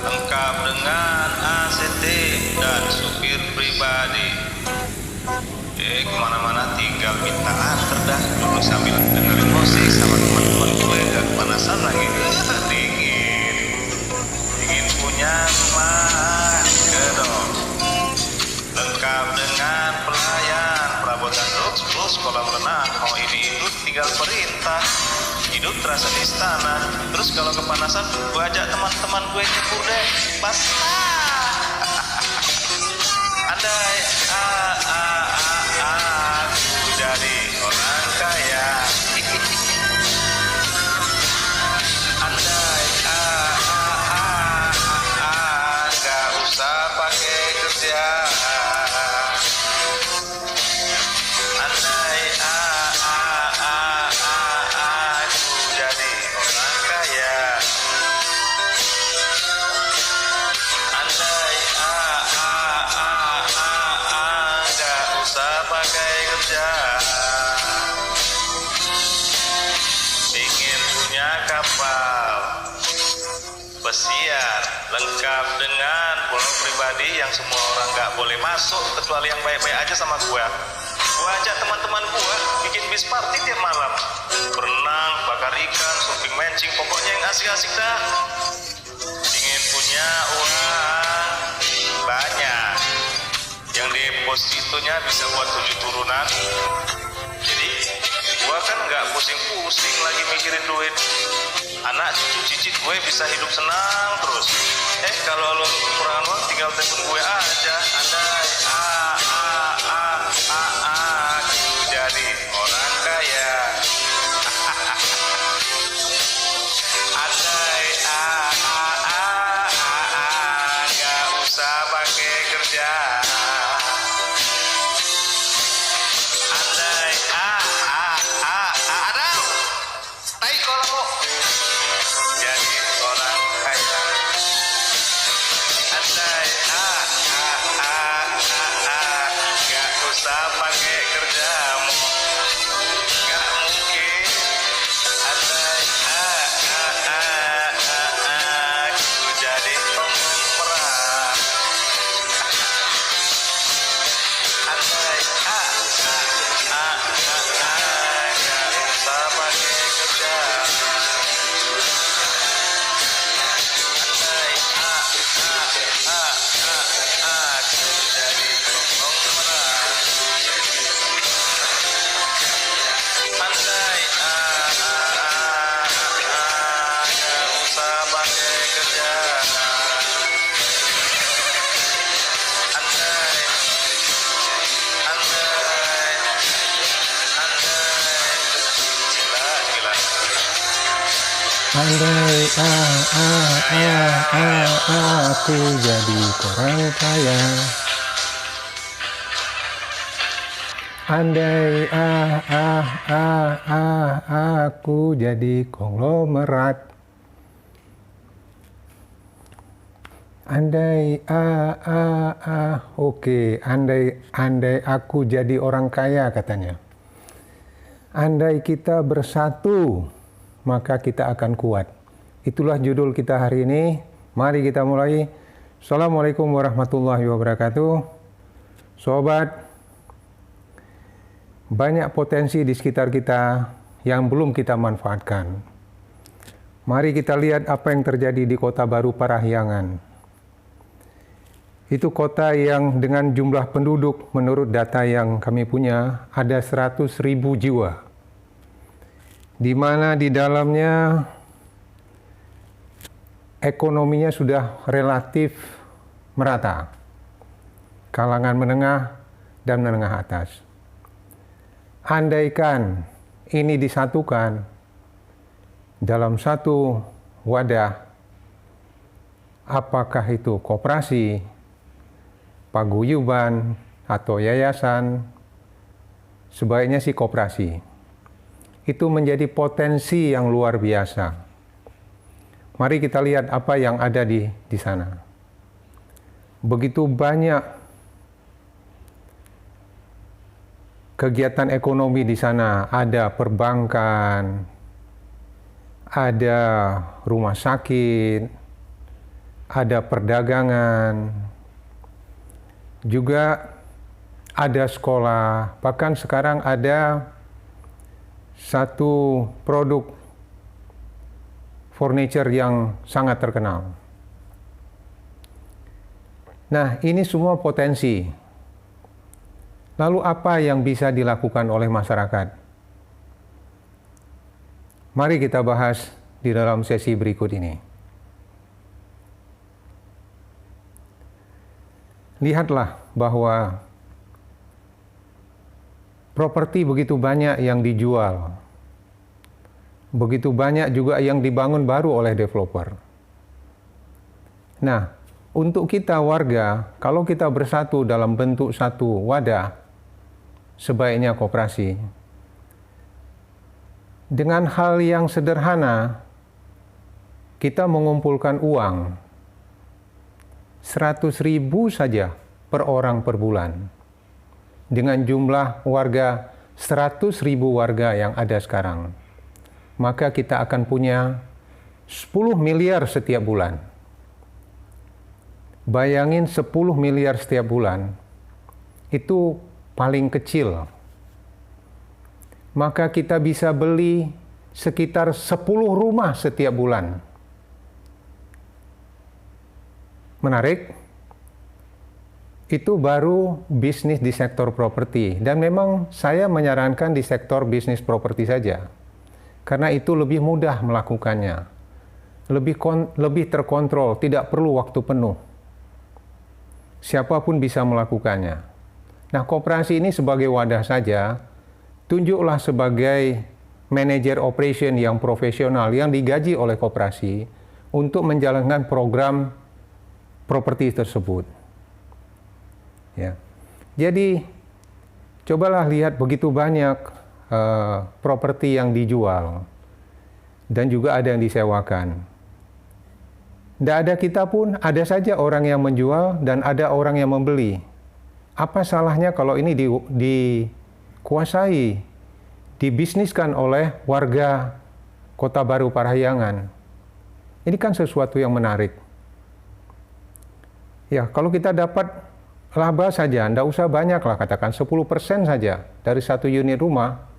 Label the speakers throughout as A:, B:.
A: lengkap dengan ACT dan supir pribadi. Kemana-mana tinggal minta antar dah, dulu sambil dengerin musik sama teman-teman gue, gak kepanasan lagi. Dingin punya rumah gedong, lengkap dengan pelayan, perabotan terus kolam renang, mau ini itu tinggal perintah. Hidup terasa di istana. Terus kalau kepanasan, gue ajak teman-teman gue nyebur deh. Pas andai aku jadi orang kaya. Andai gak usah pakai kerja. Andai aku jadi orang kaya. Andai gak usah pakai kerja. Ingin punya kapal pesiar lengkap dengan pulau pribadi yang semua orang gak boleh masuk kecuali yang baik-baik aja sama gue. Gue ajak teman-teman gue bikin bis party tiap malam, berenang, bakar ikan, surfing, mancing, pokoknya yang asik-asik dah. Ingin punya uang banyak, yang depositonya bisa buat 7 turunan. Jadi gue kan gak pusing-pusing lagi mikirin duit. Anak cucu cicit gue bisa hidup senang terus. Kalau lo kekurangan uang tinggal telepon gue aja. Andai aku jadi orang kaya. Andai gak usah pakai kerja. Andai Adam naik kalau mau jadi orang kaya. Andai gak usah pakai kerjamu, gak mungkin. Andai aku jadi pengumrah. Andai gak usah pakai kerja. Andai aku jadi pengumrah. Andai gak usah pakai kerja. Andai gila.
B: Andai aku jadi orang kaya. Andai aku jadi konglomerat. Andai oke, andai aku jadi orang kaya katanya. Andai kita bersatu, maka kita akan kuat. Itulah judul kita hari ini. Mari kita mulai. Assalamualaikum warahmatullahi wabarakatuh. Sobat, banyak potensi di sekitar kita yang belum kita manfaatkan. Mari kita lihat apa yang terjadi di Kota Baru Parahyangan. Itu kota yang dengan jumlah penduduk menurut data yang kami punya ada 100.000 jiwa. Di mana di dalamnya ekonominya sudah relatif merata, kalangan menengah dan menengah atas. Andaikan ini disatukan dalam satu wadah, apakah itu koperasi, paguyuban, atau yayasan, sebaiknya sih koperasi. Itu menjadi potensi yang luar biasa. Mari kita lihat apa yang ada di sana. Begitu banyak kegiatan ekonomi di sana, ada perbankan, ada rumah sakit, ada perdagangan, juga ada sekolah, bahkan sekarang ada satu produk furniture yang sangat terkenal. Nah, ini semua potensi. Lalu apa yang bisa dilakukan oleh masyarakat? Mari kita bahas di dalam sesi berikut ini. Lihatlah bahwa properti begitu banyak yang dijual. Begitu banyak juga yang dibangun baru oleh developer. Nah, untuk kita warga, kalau kita bersatu dalam bentuk satu wadah, sebaiknya koperasi. Dengan hal yang sederhana, kita mengumpulkan uang 100.000 saja per orang per bulan. Dengan jumlah warga 100.000 warga yang ada sekarang, maka kita akan punya 10 miliar setiap bulan. Bayangin 10 miliar setiap bulan, itu paling kecil. Maka kita bisa beli sekitar 10 rumah setiap bulan. Menarik? Itu baru bisnis di sektor properti. Dan memang saya menyarankan di sektor bisnis properti saja. Karena itu lebih mudah melakukannya. Lebih terkontrol, tidak perlu waktu penuh. Siapapun bisa melakukannya. Nah, koperasi ini sebagai wadah saja, tunjuklah sebagai manajer operation yang profesional yang digaji oleh koperasi untuk menjalankan program properti tersebut. Ya. Jadi, cobalah lihat begitu banyak properti yang dijual dan juga ada yang disewakan. Tidak ada kita pun, ada saja orang yang menjual dan ada orang yang membeli. Apa salahnya kalau ini dikuasai, dibisniskan oleh warga Kota Baru Parahyangan? Ini kan sesuatu yang menarik. Ya, kalau kita dapat laba saja, tidak usah banyak lah, katakan 10% saja dari satu unit rumah,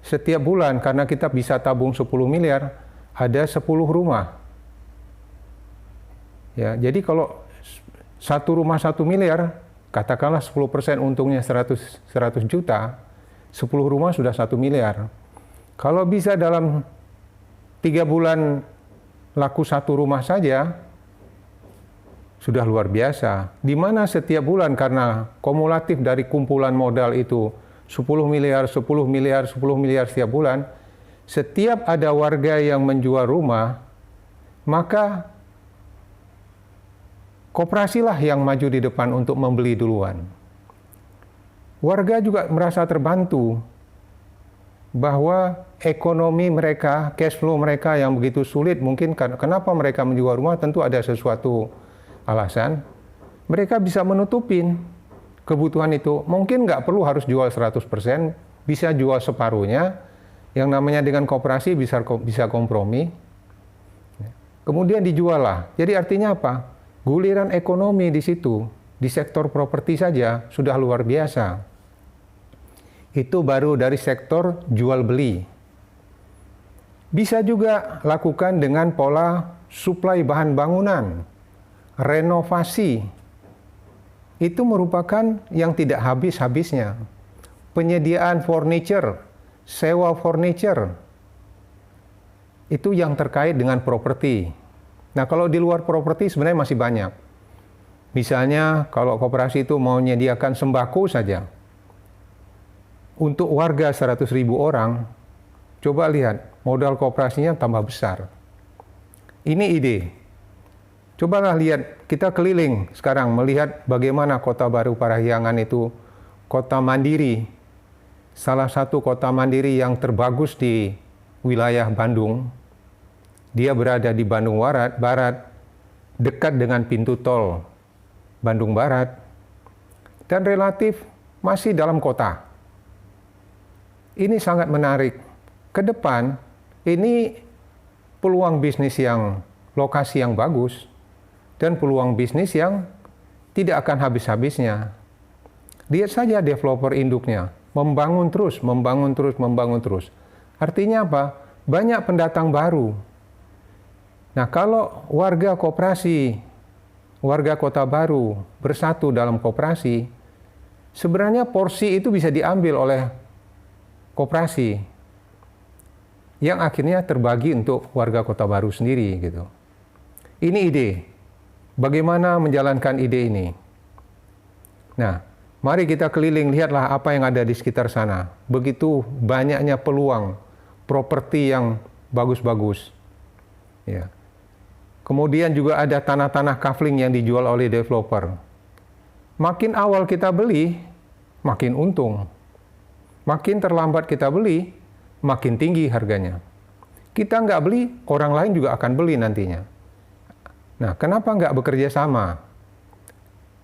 B: setiap bulan karena kita bisa tabung 10 miliar, ada 10 rumah. Ya, jadi kalau satu rumah 1 miliar, katakanlah 10% untungnya 100 juta, 10 rumah sudah 1 miliar. Kalau bisa dalam 3 bulan laku satu rumah saja, sudah luar biasa. Di mana setiap bulan karena kumulatif dari kumpulan modal itu 10 miliar, 10 miliar, 10 miliar setiap bulan, setiap ada warga yang menjual rumah, maka koperasilah yang maju di depan untuk membeli duluan. Warga juga merasa terbantu bahwa ekonomi mereka, cash flow mereka yang begitu sulit, mungkin kenapa mereka menjual rumah, tentu ada sesuatu alasan. Mereka bisa menutupin kebutuhan itu. Mungkin nggak perlu harus jual 100%, bisa jual separuhnya. Yang namanya dengan koperasi bisa kompromi. Kemudian dijual lah. Jadi artinya apa? Guliran ekonomi di situ, di sektor properti saja, sudah luar biasa. Itu baru dari sektor jual beli. Bisa juga lakukan dengan pola suplai bahan bangunan, renovasi. Itu merupakan yang tidak habis-habisnya. Penyediaan furniture, sewa furniture, itu yang terkait dengan properti. Nah, kalau di luar properti sebenarnya masih banyak. Misalnya, kalau koperasi itu mau menyediakan sembako saja. Untuk warga 100.000 orang, coba lihat, modal koperasinya tambah besar. Ini ide. Cobalah lihat, kita keliling sekarang melihat bagaimana Kota Baru Parahyangan itu kota mandiri. Salah satu kota mandiri yang terbagus di wilayah Bandung. Dia berada di Bandung Barat, dekat dengan pintu tol Bandung Barat, dan relatif masih dalam kota. Ini sangat menarik. Ke depan, ini peluang bisnis yang lokasi yang bagus, dan peluang bisnis yang tidak akan habis-habisnya. Lihat saja developer induknya, membangun terus, membangun terus, membangun terus. Artinya apa? Banyak pendatang baru. Nah, kalau warga koperasi, warga Kota Baru bersatu dalam koperasi, sebenarnya porsi itu bisa diambil oleh koperasi yang akhirnya terbagi untuk warga Kota Baru sendiri gitu. Ini ide. Bagaimana menjalankan ide ini? Nah, mari kita keliling, lihatlah apa yang ada di sekitar sana. Begitu banyaknya peluang properti yang bagus-bagus. Ya. Kemudian juga ada tanah-tanah kafling yang dijual oleh developer. Makin awal kita beli, makin untung. Makin terlambat kita beli, makin tinggi harganya. Kita nggak beli, orang lain juga akan beli nantinya. Nah, kenapa nggak bekerja sama?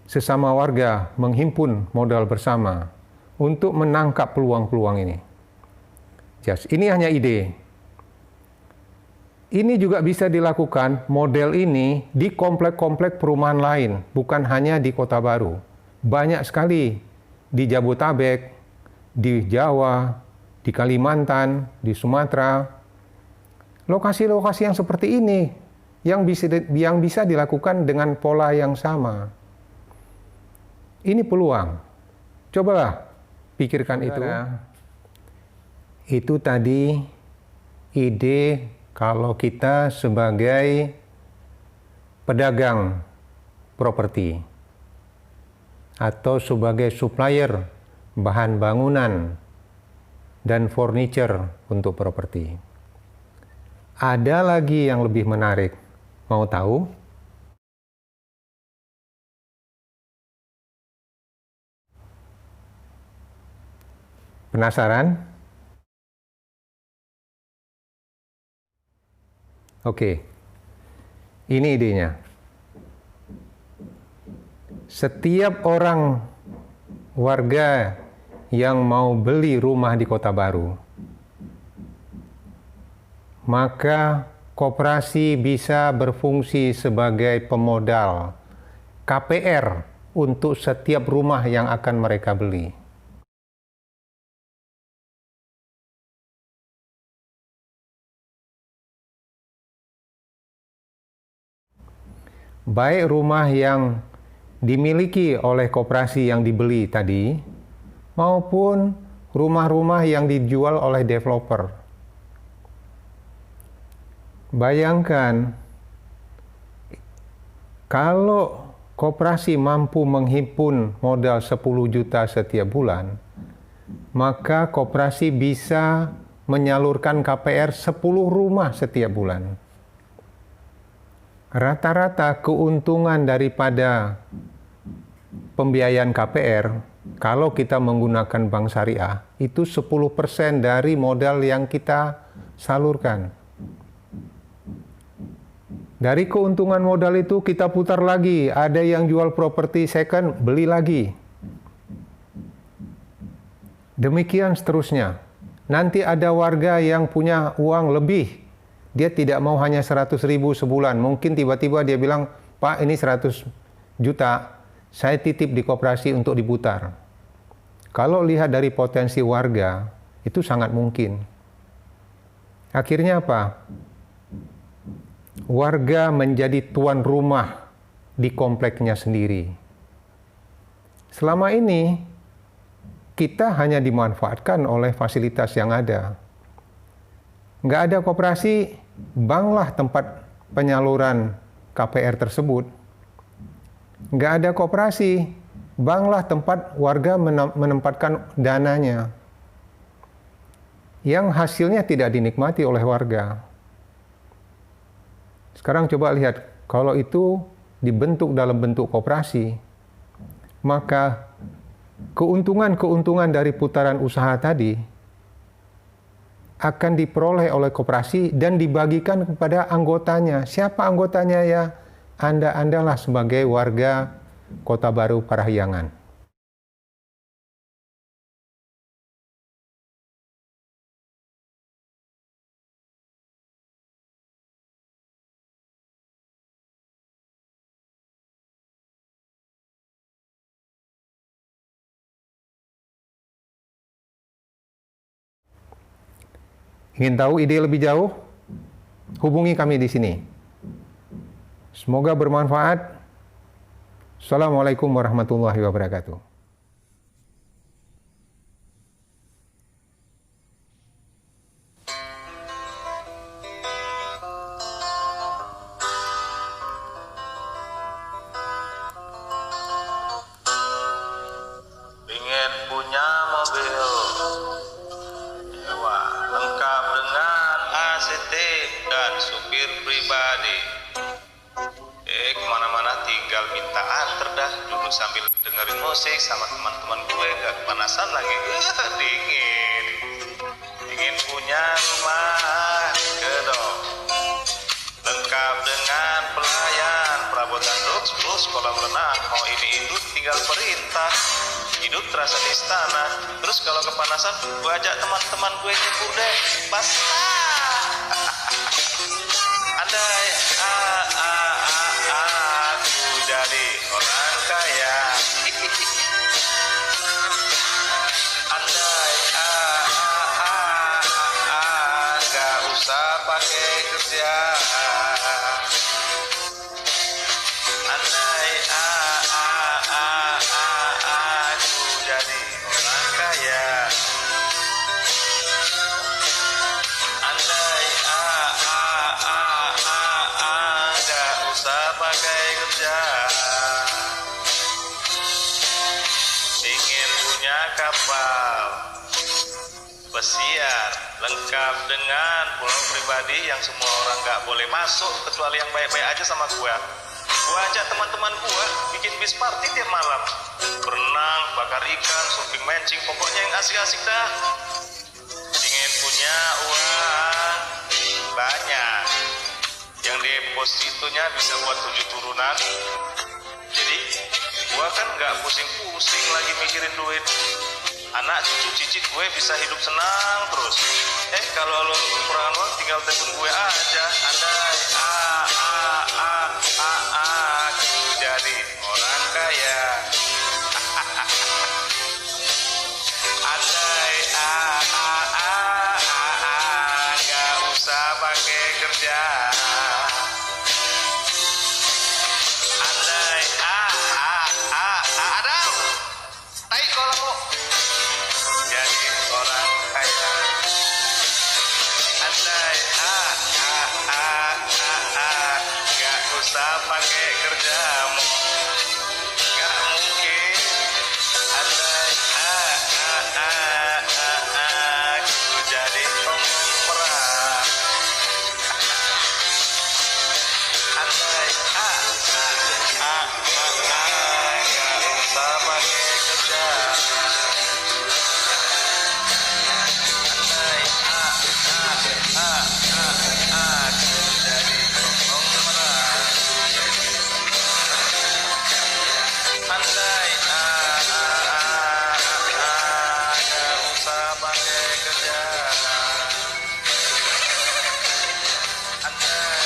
B: Sesama warga menghimpun modal bersama untuk menangkap peluang-peluang ini. Ini hanya ide. Ini juga bisa dilakukan model ini di komplek-komplek perumahan lain, bukan hanya di Kota Baru. Banyak sekali di Jabotabek, di Jawa, di Kalimantan, di Sumatera. Lokasi-lokasi yang seperti ini yang bisa dilakukan dengan pola yang sama. Ini peluang. Cobalah pikirkan itu. Itu tadi ide kalau kita sebagai pedagang properti atau sebagai supplier bahan bangunan dan furniture untuk properti. Ada lagi yang lebih menarik. Mau tahu? Penasaran? Oke, ini idenya. Setiap orang warga yang mau beli rumah di Kota Baru, maka koperasi bisa berfungsi sebagai pemodal KPR untuk setiap rumah yang akan mereka beli. Baik rumah yang dimiliki oleh koperasi yang dibeli tadi, maupun rumah-rumah yang dijual oleh developer. Bayangkan, kalau koperasi mampu menghimpun modal 10 juta setiap bulan, maka koperasi bisa menyalurkan KPR 10 rumah setiap bulan. Rata-rata keuntungan daripada pembiayaan KPR, kalau kita menggunakan bank syariah, itu 10% dari modal yang kita salurkan. Dari keuntungan modal itu kita putar lagi, ada yang jual properti second, beli lagi. Demikian seterusnya. Nanti ada warga yang punya uang lebih, dia tidak mau hanya 100.000 sebulan, mungkin tiba-tiba dia bilang, Pak ini 100 juta, saya titip di koperasi untuk diputar. Kalau lihat dari potensi warga, itu sangat mungkin. Akhirnya apa? Warga menjadi tuan rumah di kompleknya sendiri. Selama ini, kita hanya dimanfaatkan oleh fasilitas yang ada. Nggak ada koperasi, banklah tempat penyaluran KPR tersebut. Nggak ada koperasi, banklah tempat warga menempatkan dananya. Yang hasilnya tidak dinikmati oleh warga. Sekarang coba lihat, kalau itu dibentuk dalam bentuk koperasi, maka keuntungan-keuntungan dari putaran usaha tadi akan diperoleh oleh koperasi dan dibagikan kepada anggotanya. Siapa anggotanya ya? Anda-andalah sebagai warga Kota Baru Parahyangan. Ingin tahu ide lebih jauh? Hubungi kami di sini. Semoga bermanfaat. Assalamualaikum warahmatullahi wabarakatuh.
A: Ingin punya mobil mewah lengkap dengan ACT dan supir pribadi. Kemana-mana tinggal minta anter dah, duduk sambil dengerin musik sama teman-teman gue, gak kepanasan lagi. Ingin punya rumah gedong lengkap dengan pelayan, perabotan lux plus kolam renang, mau ini itu tinggal perintah. Hidup terasa di istana. Terus kalau kepanasan, gue ajak teman-teman gue nyebur deh. Basah. Andai aku jadi orang kaya. Andai gak usah pakai kerja. Andai aku jadi orang kaya. Andai gak usah pakai kerja. Ingin punya kapal pesiar lengkap dengan pulau pribadi yang semua orang gak boleh masuk kecuali yang baik-baik aja sama gua. Gua ajak teman-teman gua bikin bis party tiap malam. Berenang, bakar ikan, surfing, mancing, pokoknya yang asik-asik dah. Ingin punya uang banyak, yang depositonya bisa buat 7 turunan. Jadi gua kan nggak pusing-pusing lagi mikirin duit. Anak cucu cicit gue bisa hidup senang terus. Kalau lo kekurangan uang tinggal telepon gue aja. Andai aku jadi orang kaya. Andai gak usah pakai kerja. Andai Adam tai kolakmu jadi orang kaya. Andai gak usah pakai kerja.